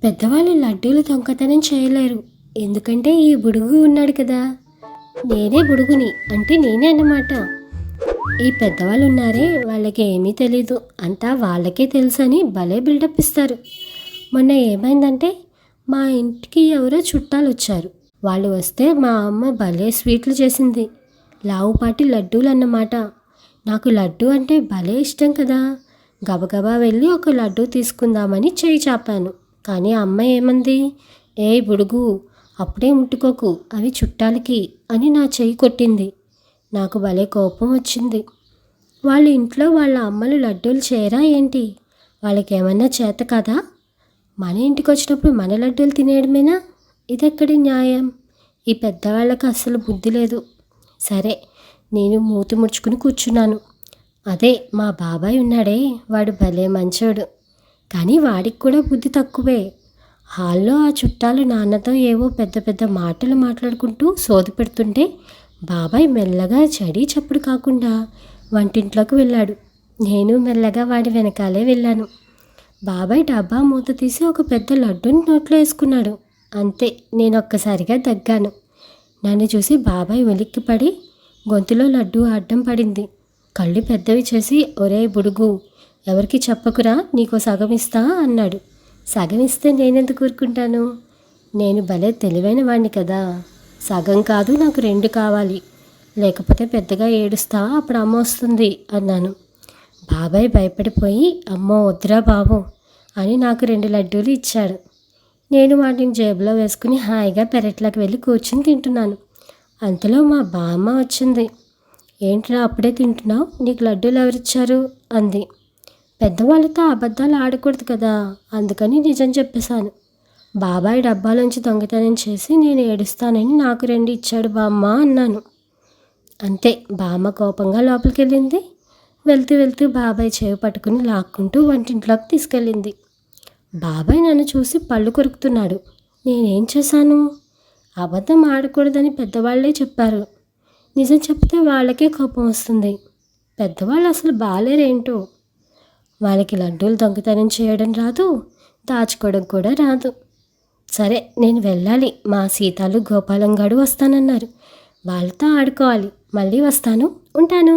పెద్దవాళ్ళు లడ్డూలు దొంగతనం చేయలేరు. ఎందుకంటే ఈ బుడుగు ఉన్నాడు కదా. నేనే బుడుగుని, అంటే నేనే అన్నమాట. ఈ పెద్దవాళ్ళు ఉన్నారే, వాళ్ళకి ఏమీ తెలీదు, అంతా వాళ్ళకే తెలుసని భలే బిల్డప్ ఇస్తారు. మొన్న ఏమైందంటే, మా ఇంటికి ఎవరో చుట్టాలు వచ్చారు. వాళ్ళు వస్తే మా అమ్మ భలే స్వీట్లు చేసింది. లావుపాటి లడ్డూలు అన్నమాట. నాకు లడ్డు అంటే భలే ఇష్టం కదా. గబగబా వెళ్ళి ఒక లడ్డు తీసుకుందామని చేయి చాపాను. కానీ అమ్మ ఏమంది, ఏ బుడుగు, అప్పుడే ముట్టుకోకు, అవి చుట్టాలకి అని నా చెయ్యి కొట్టింది. నాకు భలే కోపం వచ్చింది. వాళ్ళ ఇంట్లో వాళ్ళ అమ్మలు లడ్డూలు చేయరా ఏంటి? వాళ్ళకేమన్నా చేత కదా? మన ఇంటికి వచ్చినప్పుడు మన లడ్డూలు తినేయడమేనా? ఇదెక్కడి న్యాయం? ఈ పెద్దవాళ్ళకి అస్సలు బుద్ధి లేదు. సరే, నేను మూతి ముడుచుకుని కూర్చున్నాను. అదే మా బాబాయ్ ఉన్నాడే, వాడు భలే మంచోడు. కానీ వాడికి కూడా బుద్ధి తక్కువే. హాల్లో ఆ చుట్టాలు నాన్నతో ఏవో పెద్ద పెద్ద మాటలు మాట్లాడుకుంటూ సోది పెడుతుంటే బాబాయ్ మెల్లగా చడి చప్పుడు కాకుండా వంటింట్లోకి వెళ్ళాడు. నేను మెల్లగా వాడి వెనకాలే వెళ్ళాను. బాబాయ్ డబ్బా మూత తీసి ఒక పెద్ద లడ్డూని నోట్లో వేసుకున్నాడు. అంతే, నేను ఒక్కసారిగా దగ్గాను. నన్ను చూసి బాబాయ్ ఉలిక్కిపడి గొంతులో లడ్డు అడ్డం పడింది. కళ్ళు పెద్దవి చేసి, ఒరే బుడుగు, ఎవరికి చెప్పకురా, నీకో సగం ఇస్తా అన్నాడు. సగం ఇస్తే నేనెందుకు ఊరుకుంటాను? నేను భలే తెలివైన వాడిని కదా. సగం కాదు, నాకు 2 కావాలి, లేకపోతే పెద్దగా ఏడుస్తా, అప్పుడు అమ్మ వస్తుంది అన్నాను. బాబాయ్ భయపడిపోయి, అమ్మో వద్దురా బాబు అని నాకు 2 లడ్డూలు ఇచ్చాడు. నేను వాటిని జేబులో వేసుకుని హాయిగా పెరట్లోకి వెళ్ళి కూర్చుని తింటున్నాను. అంతలో మా బామ్మ వచ్చింది. ఏంట్రా అప్పుడే తింటున్నావు, నీకు లడ్డూలు ఎవరిచ్చారు అంది. పెద్దవాళ్ళతో అబద్ధాలు ఆడకూడదు కదా, అందుకని నిజం చెప్పేశాను. బాబాయ్ డబ్బాలోంచి దొంగతనం చేసి నేను ఏడుస్తానని నాకు 2 ఇచ్చాడు బామ్మ అన్నాను. అంతే, బామ్మ కోపంగా లోపలికి వెళ్ళింది. వెళ్తూ వెళ్తూ బాబాయ్ చేయి పట్టుకుని లాక్కుంటూ వంటింట్లోకి తీసుకెళ్ళింది. బాబాయ్ నన్ను చూసి పళ్ళు కొరుకుతున్నాడు. నేనేం చేశాను? అబద్ధం ఆడకూడదని పెద్దవాళ్లే చెప్పారు. నిజం చెప్తే వాళ్ళకే కోపం వస్తుంది. పెద్దవాళ్ళు అసలు బాలేరేంటో. వాళ్ళకి లడ్డూలు దొంగతనం చేయడం రాదు, దాచుకోవడం కూడా రాదు. సరే, నేను వెళ్ళాలి. మా సీతాలు గోపాలం గాడు వస్తానన్నారు. వాళ్ళతో ఆడుకోవాలి. మళ్ళీ వస్తాను, ఉంటాను.